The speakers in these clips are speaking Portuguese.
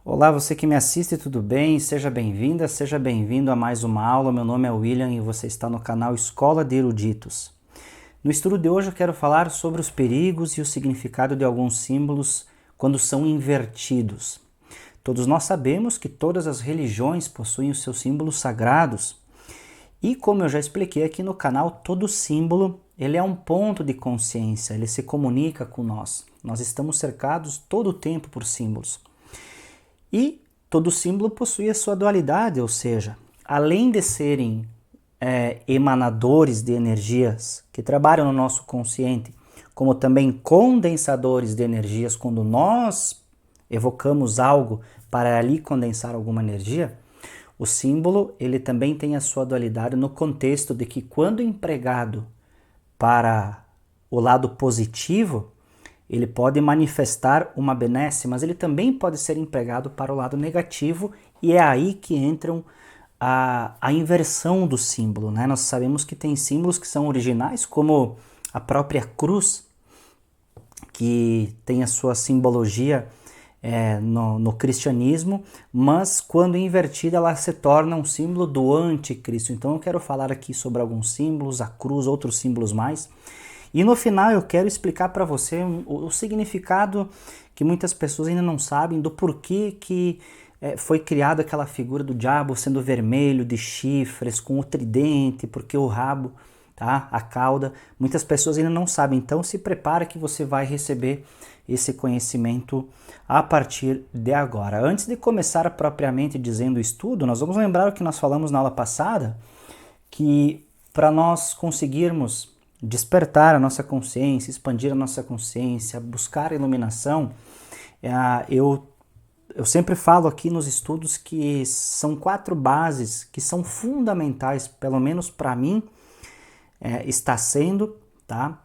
Olá, você que me assiste, tudo bem? Seja bem-vinda, seja bem-vindo a mais uma aula. Meu nome é William e você está no canal Escola de Eruditos. No estudo de hoje eu quero falar sobre os perigos e o significado de alguns símbolos quando são invertidos. Todos nós sabemos que todas as religiões possuem os seus símbolos sagrados e, como eu já expliquei aqui no canal, todo símbolo ele é um ponto de consciência, ele se comunica com nós. Nós estamos cercados todo o tempo por símbolos. E todo símbolo possui a sua dualidade, ou seja, além de serem emanadores de energias que trabalham no nosso consciente, como também condensadores de energias quando nós evocamos algo para ali condensar alguma energia, o símbolo ele também tem a sua dualidade no contexto de que quando empregado para o lado positivo, ele pode manifestar uma benesse, mas ele também pode ser empregado para o lado negativo e é aí que entram a inversão do símbolo, né? Nós sabemos que tem símbolos que são originais, como a própria cruz, que tem a sua simbologia no cristianismo, mas quando invertida ela se torna um símbolo do anticristo. Então eu quero falar aqui sobre alguns símbolos, a cruz, outros símbolos mais. E no final eu quero explicar para você o significado que muitas pessoas ainda não sabem do porquê que foi criada aquela figura do diabo sendo vermelho, de chifres, com o tridente, porque o rabo, tá? A cauda. Muitas pessoas ainda não sabem, então se prepara que você vai receber esse conhecimento a partir de agora. Antes de começar propriamente dizendo o estudo, nós vamos lembrar o que nós falamos na aula passada, que para nós conseguirmos despertar a nossa consciência, expandir a nossa consciência, buscar a iluminação, eu sempre falo aqui nos estudos que são 4 bases que são fundamentais, pelo menos para mim, está sendo, tá?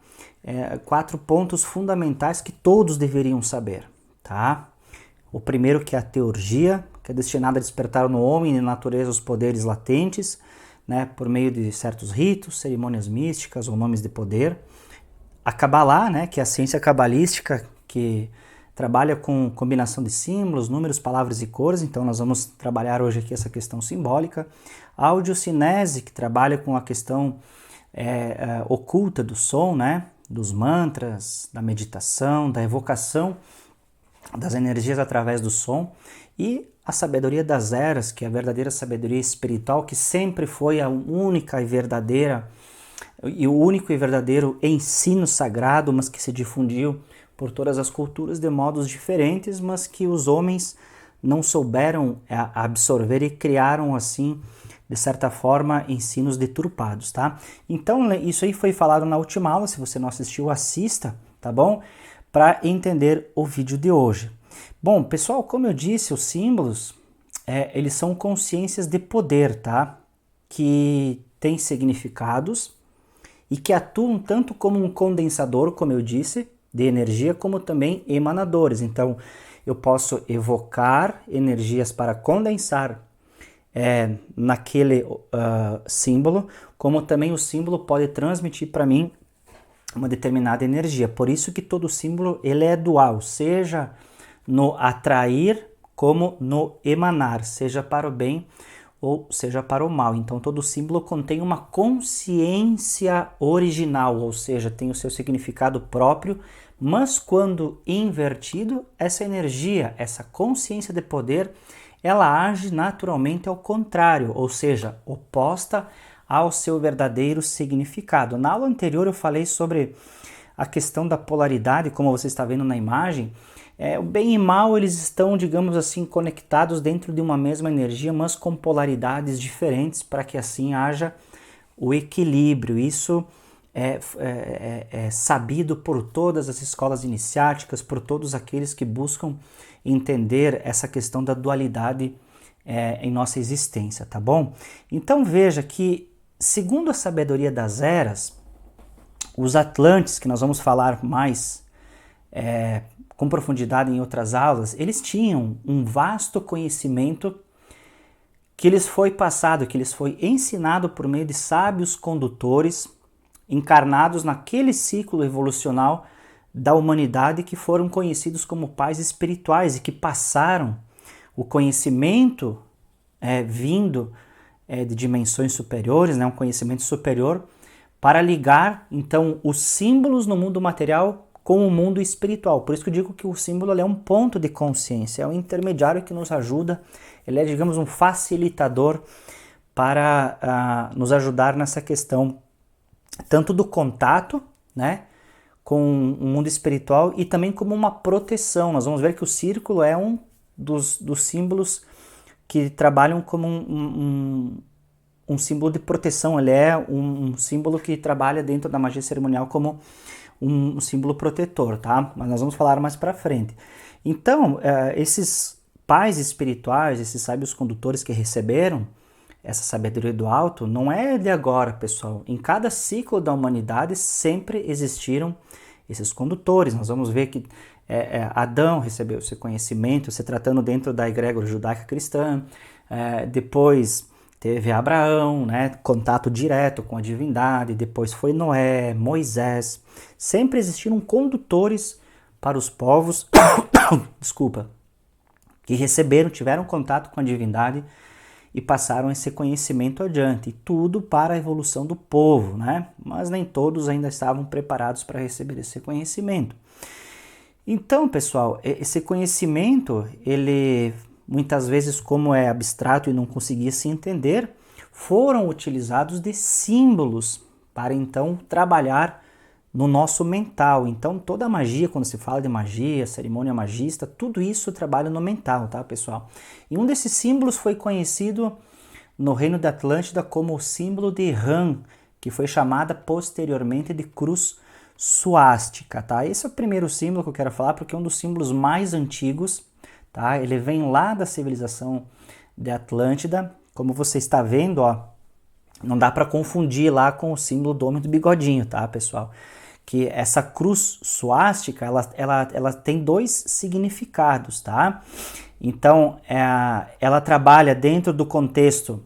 4 pontos fundamentais que todos deveriam saber, tá? O primeiro que é a teurgia, que é destinada a despertar no homem e na natureza os poderes latentes, né, por meio de certos ritos, cerimônias místicas ou nomes de poder. A Kabbalah, né, que é a ciência cabalística que trabalha com combinação de símbolos, números, palavras e cores, então nós vamos trabalhar hoje aqui essa questão simbólica. A audiocinese, que trabalha com a questão oculta do som, né, dos mantras, da meditação, da evocação das energias através do som. E a sabedoria das eras, que é a verdadeira sabedoria espiritual, que sempre foi a única e verdadeira, e o único e verdadeiro ensino sagrado, mas que se difundiu por todas as culturas de modos diferentes, mas que os homens não souberam absorver e criaram assim, de certa forma, ensinos deturpados, tá? Então, isso aí foi falado na última aula, se você não assistiu, assista, tá bom? Para entender o vídeo de hoje. Bom, pessoal, como eu disse, os símbolos, eles são consciências de poder, tá? Que têm significados e que atuam tanto como um condensador, como eu disse, de energia, como também emanadores. Então, eu posso evocar energias para condensar naquele símbolo, como também o símbolo pode transmitir para mim uma determinada energia. Por isso que todo símbolo ele é dual, seja no atrair como no emanar, seja para o bem ou seja para o mal. Então todo símbolo contém uma consciência original, ou seja, tem o seu significado próprio, mas quando invertido, essa energia, essa consciência de poder, ela age naturalmente ao contrário, ou seja, oposta ao seu verdadeiro significado. Na aula anterior eu falei sobre a questão da polaridade, como você está vendo na imagem. O bem e mal eles estão, digamos assim, conectados dentro de uma mesma energia, mas com polaridades diferentes para que assim haja o equilíbrio. Isso é sabido por todas as escolas iniciáticas, por todos aqueles que buscam entender essa questão da dualidade em nossa existência, tá bom? Então veja que, segundo a sabedoria das eras, os Atlantes, que nós vamos falar mais com profundidade em outras aulas, eles tinham um vasto conhecimento que lhes foi passado, que lhes foi ensinado por meio de sábios condutores encarnados naquele ciclo evolucional da humanidade, que foram conhecidos como pais espirituais e que passaram o conhecimento vindo de dimensões superiores, né, um conhecimento superior, para ligar, então, os símbolos no mundo material com o mundo espiritual. Por isso que eu digo que o símbolo é um ponto de consciência, é um intermediário que nos ajuda, ele é, digamos, um facilitador para nos ajudar nessa questão, tanto do contato, né, com o mundo espiritual e também como uma proteção. Nós vamos ver que o círculo é um dos símbolos que trabalham como um símbolo de proteção. Ele é um símbolo que trabalha dentro da magia cerimonial como um símbolo protetor, tá? Mas nós vamos falar mais para frente. Então, esses pais espirituais, esses sábios condutores que receberam essa sabedoria do alto, não é de agora, pessoal. Em cada ciclo da humanidade sempre existiram esses condutores. Nós vamos ver que Adão recebeu esse conhecimento, se tratando dentro da egrégora judaica cristã. Depois teve Abraão, né, contato direto com a divindade. Depois foi Noé, Moisés. Sempre existiram condutores para os povos desculpa, que tiveram contato com a divindade e passaram esse conhecimento adiante, tudo para a evolução do povo, né? Mas nem todos ainda estavam preparados para receber esse conhecimento. Então, pessoal, esse conhecimento, ele muitas vezes, como é abstrato e não conseguia se entender, foram utilizados de símbolos para então trabalhar no nosso mental. Então, toda a magia, quando se fala de magia, cerimônia magista, tudo isso trabalha no mental, tá, pessoal? E um desses símbolos foi conhecido no reino da Atlântida como o símbolo de Ram, que foi chamada posteriormente de cruz suástica, tá? Esse é o primeiro símbolo que eu quero falar, porque é um dos símbolos mais antigos, tá? Ele vem lá da civilização de Atlântida, como você está vendo, ó, não dá para confundir lá com o símbolo do homem do bigodinho, tá, pessoal? Que essa cruz suástica, ela tem dois significados, tá? Então, ela trabalha dentro do contexto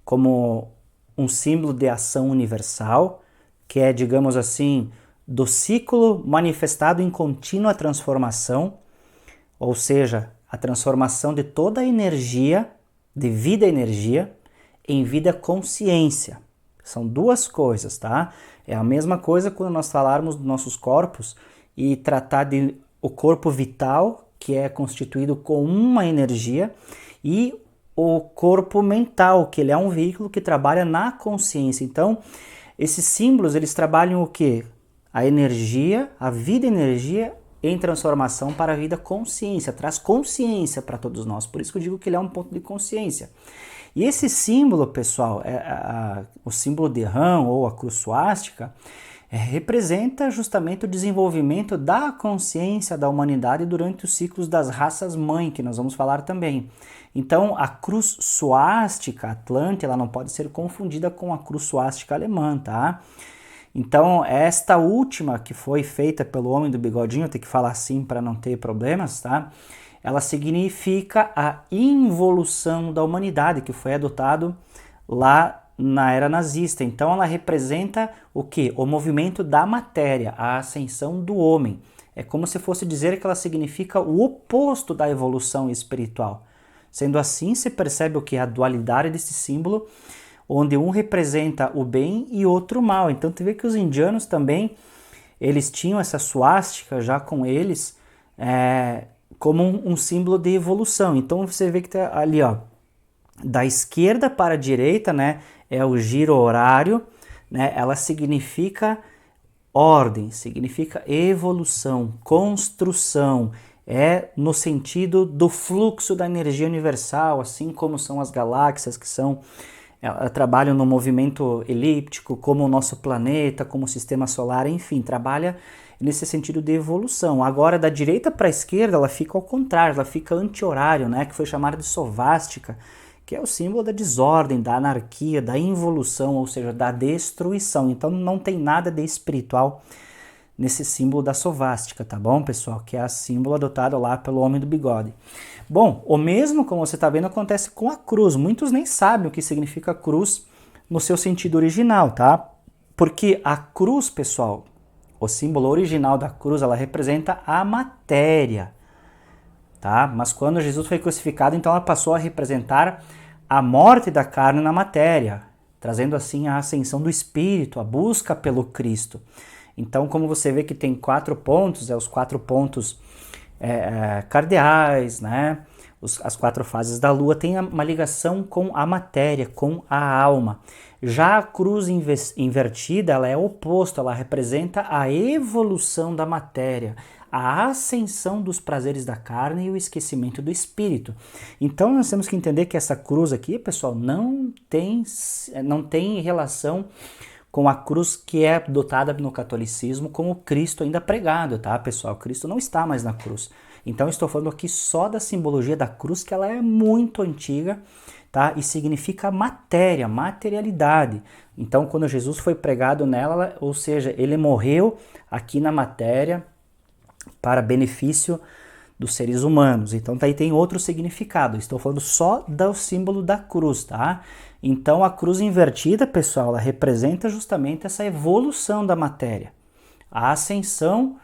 como um símbolo de ação universal, que é, digamos assim, do ciclo manifestado em contínua transformação, ou seja, a transformação de toda a energia, de vida-energia, em vida-consciência. São duas coisas, tá? É a mesma coisa quando nós falarmos dos nossos corpos e tratar de o corpo vital, que é constituído com uma energia, e o corpo mental, que ele é um veículo que trabalha na consciência. Então, esses símbolos, eles trabalham o quê? A energia, a vida-energia em transformação para a vida-consciência, traz consciência para todos nós. Por isso que eu digo que ele é um ponto de consciência. E esse símbolo, pessoal, o símbolo de Ram ou a cruz suástica, representa justamente o desenvolvimento da consciência da humanidade durante os ciclos das raças-mãe, que nós vamos falar também. Então, a cruz suástica atlântica, ela não pode ser confundida com a cruz suástica alemã, tá? Então, esta última, que foi feita pelo homem do bigodinho, eu tenho que falar assim para não ter problemas, tá? Ela significa a involução da humanidade, que foi adotado lá na era nazista. Então ela representa o quê? O movimento da matéria, a ascensão do homem. É como se fosse dizer que ela significa o oposto da evolução espiritual. Sendo assim, se percebe o que? A dualidade desse símbolo, onde um representa o bem e outro o mal. Então tu vê que os indianos também, eles tinham essa suástica já com eles, como um símbolo de evolução. Então você vê que tá ali, ó, da esquerda para a direita, né, é o giro horário, né, ela significa ordem, significa evolução, construção, no sentido do fluxo da energia universal, assim como são as galáxias que trabalham no movimento elíptico, como o nosso planeta, como o sistema solar, enfim, trabalha nesse sentido de evolução. Agora, da direita para a esquerda, ela fica ao contrário, ela fica anti-horário, né, que foi chamada de sovástica, que é o símbolo da desordem, da anarquia, da involução, ou seja, da destruição. Então não tem nada de espiritual nesse símbolo da sovástica, tá bom, pessoal? Que é o símbolo adotado lá pelo homem do bigode. Bom, o mesmo, como você está vendo, acontece com a cruz. Muitos nem sabem o que significa cruz no seu sentido original, tá? Porque a cruz, pessoal, o símbolo original da cruz, ela representa a matéria, tá? Mas quando Jesus foi crucificado, então ela passou a representar a morte da carne na matéria, trazendo assim a ascensão do Espírito, a busca pelo Cristo. Então, como você vê que tem 4 pontos, os 4 pontos cardeais, né? As 4 fases da Lua têm uma ligação com a matéria, com a alma. Já a cruz invertida, ela é o oposto, ela representa a evolução da matéria, a ascensão dos prazeres da carne e o esquecimento do espírito. Então nós temos que entender que essa cruz aqui, pessoal, não tem relação com a cruz que é dotada no catolicismo como Cristo ainda pregado, tá, pessoal? Cristo não está mais na cruz. Então, estou falando aqui só da simbologia da cruz, que ela é muito antiga, tá? E significa matéria, materialidade. Então, quando Jesus foi pregado nela, ou seja, ele morreu aqui na matéria para benefício dos seres humanos. Então, daí tem outro significado. Estou falando só do símbolo da cruz, tá? Então, a cruz invertida, pessoal, ela representa justamente essa evolução da matéria, a ascensão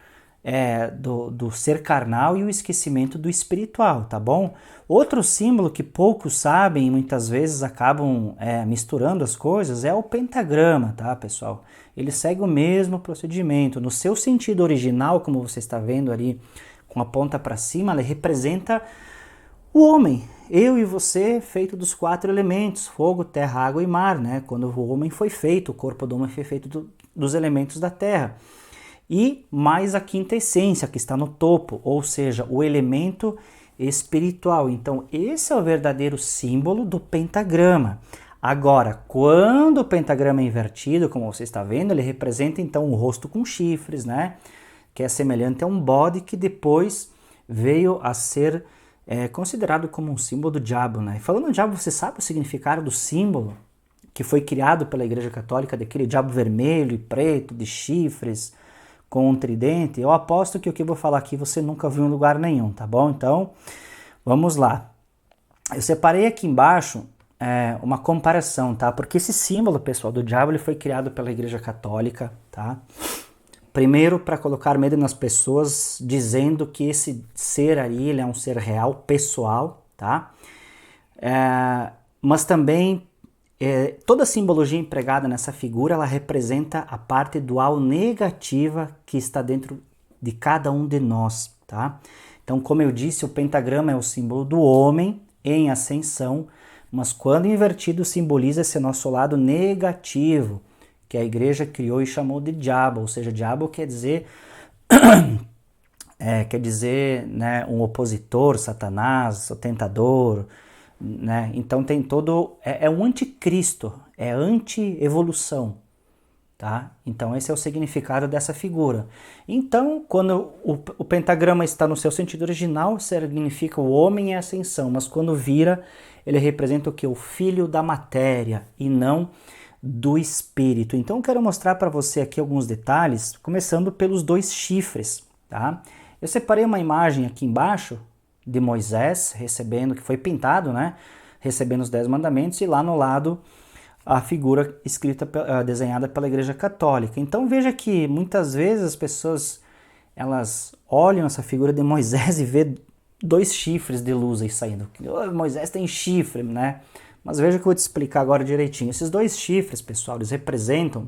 do ser carnal e o esquecimento do espiritual, tá bom? Outro símbolo que poucos sabem e muitas vezes acabam misturando as coisas é o pentagrama, tá, pessoal? Ele segue o mesmo procedimento. No seu sentido original, como você está vendo ali com a ponta para cima, ele representa o homem, eu e você, feito dos 4 elementos, fogo, terra, água e mar, né? Quando o homem foi feito, o corpo do homem foi feito dos elementos da terra. E mais a quinta essência, que está no topo, ou seja, o elemento espiritual. Então, esse é o verdadeiro símbolo do pentagrama. Agora, quando o pentagrama é invertido, como você está vendo, ele representa então um rosto com chifres, né? Que é semelhante a um bode que depois veio a ser considerado como um símbolo do diabo, né? E falando do diabo, você sabe o significado do símbolo que foi criado pela Igreja Católica, daquele diabo vermelho e preto, de chifres, com um tridente? Eu aposto que o que eu vou falar aqui você nunca viu em lugar nenhum, tá bom? Então, vamos lá. Eu separei aqui embaixo uma comparação, tá? Porque esse símbolo, pessoal, do diabo, ele foi criado pela Igreja Católica, tá? Primeiro, para colocar medo nas pessoas, dizendo que esse ser aí, ele é um ser real, pessoal, tá? Mas também toda a simbologia empregada nessa figura, ela representa a parte dual negativa que está dentro de cada um de nós, tá? Então, como eu disse, o pentagrama é o símbolo do homem em ascensão, mas quando invertido simboliza esse nosso lado negativo, que a igreja criou e chamou de diabo, ou seja, diabo quer dizer né, um opositor, Satanás, o tentador, né? Então tem todo, um anticristo, é anti-evolução, tá? Então esse é o significado dessa figura. Então, quando o pentagrama está no seu sentido original, significa o homem em ascensão, mas quando vira, ele representa o que? O filho da matéria e não do espírito. Então eu quero mostrar para você aqui alguns detalhes, começando pelos 2 chifres, tá? Eu separei uma imagem aqui embaixo de Moisés recebendo, que foi pintado, né? Recebendo os 10 mandamentos, e lá no lado a figura desenhada pela Igreja Católica. Então veja que muitas vezes as pessoas elas olham essa figura de Moisés e vê 2 chifres de luz aí saindo. Moisés tem chifre, né? Mas veja que eu vou te explicar agora direitinho. Esses 2 chifres, pessoal, eles representam,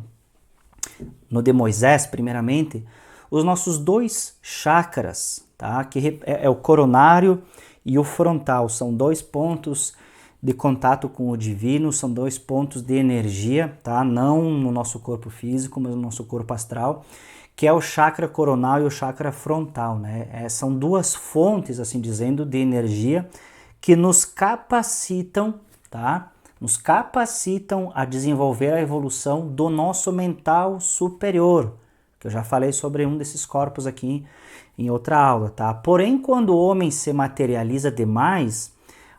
no de Moisés, primeiramente, os nossos 2 chakras, tá? Que é o coronário e o frontal. São 2 pontos de contato com o divino, são 2 pontos de energia, tá? Não no nosso corpo físico, mas no nosso corpo astral, que é o chakra coronal e o chakra frontal, né? São 2 fontes, assim dizendo, de energia que nos capacitam, tá? Nos capacitam a desenvolver a evolução do nosso mental superior, que eu já falei sobre um desses corpos aqui em outra aula, tá? Porém, quando o homem se materializa demais,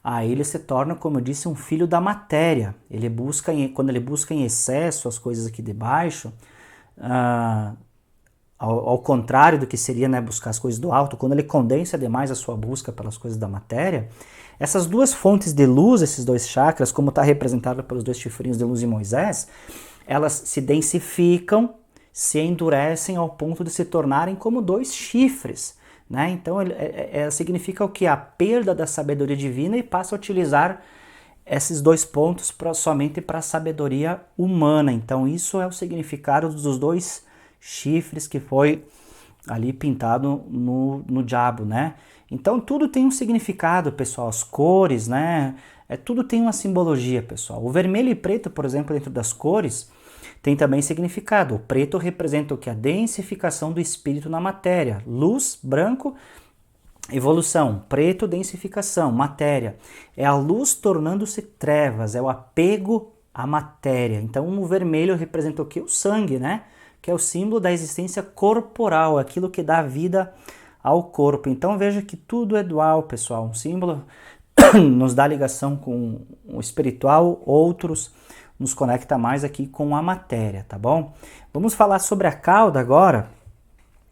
aí ele se torna, como eu disse, um filho da matéria. Quando ele busca em excesso as coisas aqui de baixo, ao contrário do que seria, né, buscar as coisas do alto, quando ele condensa demais a sua busca pelas coisas da matéria, essas 2 fontes de luz, esses 2 chakras, como está representado pelos 2 chifrinhos de luz em Moisés, elas se densificam, se endurecem ao ponto de se tornarem como 2 chifres, né? Então significa o que? A perda da sabedoria divina, e passa a utilizar esses dois pontos somente para a sabedoria humana. Então isso é o significado dos dois chifres que foi ali pintado no diabo, né? Então tudo tem um significado, pessoal, as cores, né? Tudo tem uma simbologia, pessoal. O vermelho e preto, por exemplo, dentro das cores, tem também significado. O preto representa o que? A densificação do espírito na matéria. Luz, branco, evolução. Preto, densificação, matéria. É a luz tornando-se trevas, é o apego à matéria. Então o vermelho representa o que? O sangue, né? Que é o símbolo da existência corporal, aquilo que dá vida ao corpo. Então veja que tudo é dual, pessoal. Um símbolo nos dá ligação com o espiritual, outros nos conecta mais aqui com a matéria, tá bom? Vamos falar sobre a cauda agora.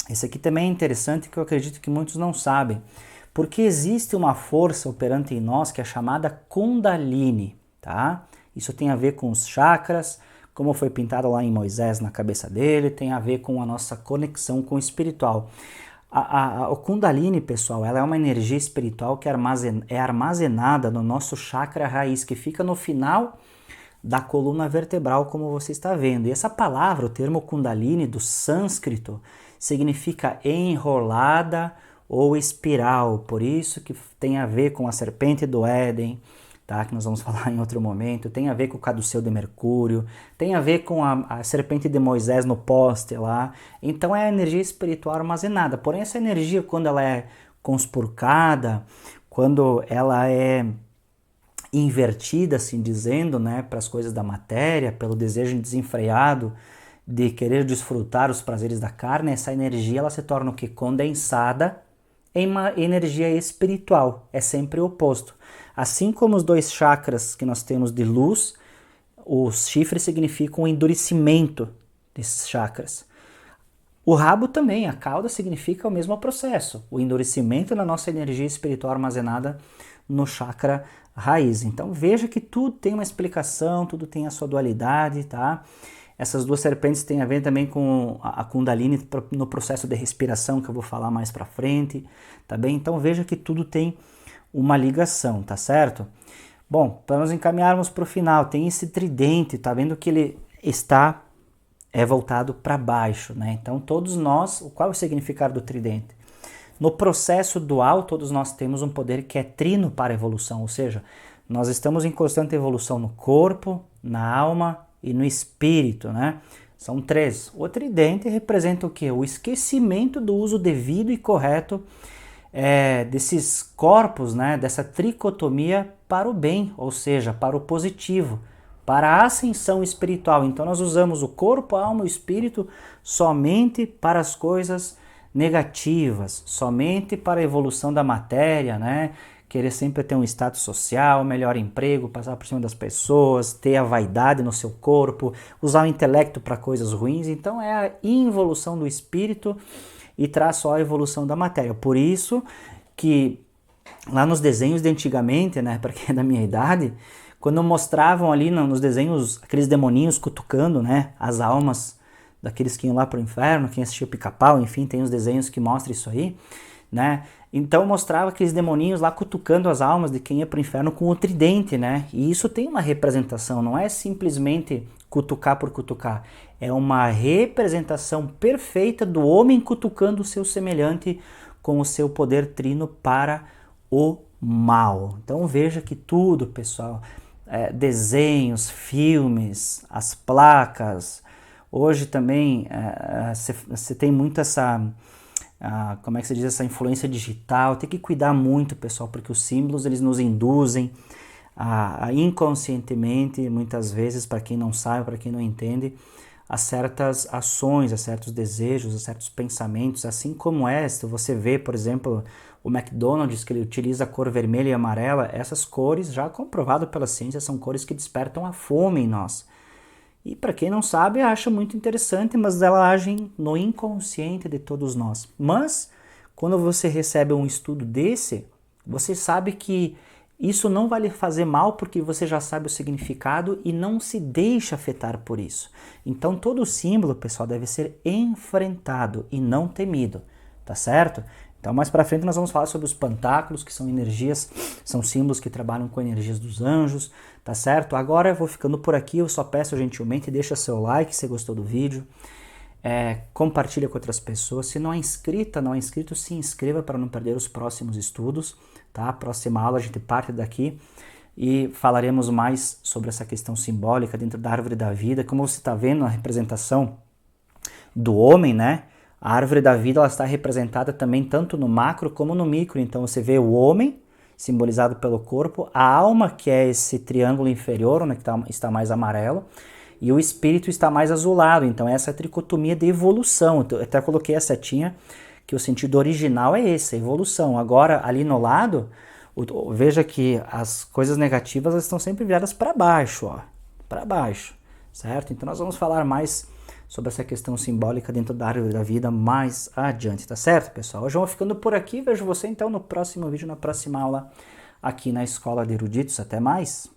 Esse aqui também é interessante, que eu acredito que muitos não sabem. Porque existe uma força operante em nós que é chamada Kundalini, tá? Isso tem a ver com os chakras, como foi pintado lá em Moisés na cabeça dele, tem a ver com a nossa conexão com o espiritual. O Kundalini, pessoal, ela é uma energia espiritual que é armazenada no nosso chakra raiz, que fica no final da coluna vertebral, como você está vendo. E essa palavra, o termo Kundalini, do sânscrito, significa enrolada ou espiral. Por isso que tem a ver com a serpente do Éden, tá? Que nós vamos falar em outro momento. Tem a ver com o caduceu de Mercúrio, tem a ver com a serpente de Moisés no poste lá. Então é a energia espiritual armazenada. Porém, essa energia, quando ela é conspurcada, quando ela é invertida, assim dizendo, né, para as coisas da matéria, pelo desejo desenfreado de querer desfrutar os prazeres da carne, essa energia ela se torna o que? Condensada em uma energia espiritual. É sempre o oposto. Assim como os dois chakras que nós temos de luz, os chifres significam o endurecimento desses chakras. O rabo também, a cauda, significa o mesmo processo, o endurecimento da nossa energia espiritual armazenada no chakra raiz. Então veja que tudo tem uma explicação, tudo tem a sua dualidade, tá? Essas duas serpentes têm a ver também com a Kundalini no processo de respiração, que eu vou falar mais pra frente, tá bem? Então veja que tudo tem uma ligação, tá certo? Bom, para nós encaminharmos para o final, tem esse tridente, tá vendo que ele está voltado para baixo, né? Então todos nós, qual é o significado do tridente? No processo dual, todos nós temos um poder que é trino para a evolução, ou seja, nós estamos em constante evolução no corpo, na alma e no espírito, né? São três. O tridente representa o quê? O esquecimento do uso devido e correto desses corpos, né? Dessa tricotomia para o bem, ou seja, para o positivo, para a ascensão espiritual. Então nós usamos o corpo, a alma e o espírito somente para as coisas negativas, somente para a evolução da matéria, né? Querer sempre ter um status social, melhor emprego, passar por cima das pessoas, ter a vaidade no seu corpo, usar o intelecto para coisas ruins. Então é a involução do espírito e traz só a evolução da matéria. Por isso que lá nos desenhos de antigamente, né, para quem é da minha idade, quando mostravam ali nos desenhos aqueles demoninhos cutucando, né, as almas daqueles que iam lá para o inferno, quem assistiu Pica-Pau, enfim, tem os desenhos que mostram isso aí, né? Então mostrava aqueles demoninhos lá cutucando as almas de quem ia para o inferno com o tridente, né? E isso tem uma representação, não é simplesmente cutucar por cutucar, é uma representação perfeita do homem cutucando o seu semelhante com o seu poder trino para o mal. Então veja que tudo, pessoal, desenhos, filmes, as placas, hoje também você tem muito essa, como é que se diz, essa influência digital. Tem que cuidar muito, pessoal, porque os símbolos eles nos induzem a inconscientemente, muitas vezes, para quem não sabe, para quem não entende, a certas ações, a certos desejos, a certos pensamentos, assim como se você vê, por exemplo, o McDonald's, que ele utiliza a cor vermelha e amarela, essas cores, já comprovado pela ciência, são cores que despertam a fome em nós. E para quem não sabe, acha muito interessante, mas elas agem no inconsciente de todos nós. Mas, quando você recebe um estudo desse, você sabe que isso não vai lhe fazer mal, porque você já sabe o significado e não se deixa afetar por isso. Então todo símbolo, pessoal, deve ser enfrentado e não temido, tá certo? Então, mais para frente nós vamos falar sobre os pantáculos, que são energias, são símbolos que trabalham com energias dos anjos, tá certo? Agora eu vou ficando por aqui, eu só peço gentilmente, deixa seu like se gostou do vídeo, compartilha com outras pessoas. Se não é inscrita, não é inscrito, se inscreva para não perder os próximos estudos, tá? Próxima aula a gente parte daqui e falaremos mais sobre essa questão simbólica dentro da árvore da vida. Como você está vendo na representação do homem, né? A árvore da vida ela está representada também tanto no macro como no micro. Então você vê o homem simbolizado pelo corpo, a alma que é esse triângulo inferior, né, que está mais amarelo, e o espírito está mais azulado. Então essa é a tricotomia de evolução. Eu até coloquei a setinha que o sentido original é esse, a evolução. Agora ali no lado, veja que as coisas negativas estão sempre viradas para baixo, ó, para baixo, certo? Então nós vamos falar mais sobre essa questão simbólica dentro da árvore da vida mais adiante, tá certo, pessoal? Hoje eu vou ficando por aqui, vejo você então no próximo vídeo, na próxima aula aqui na Escola de Eruditos. Até mais!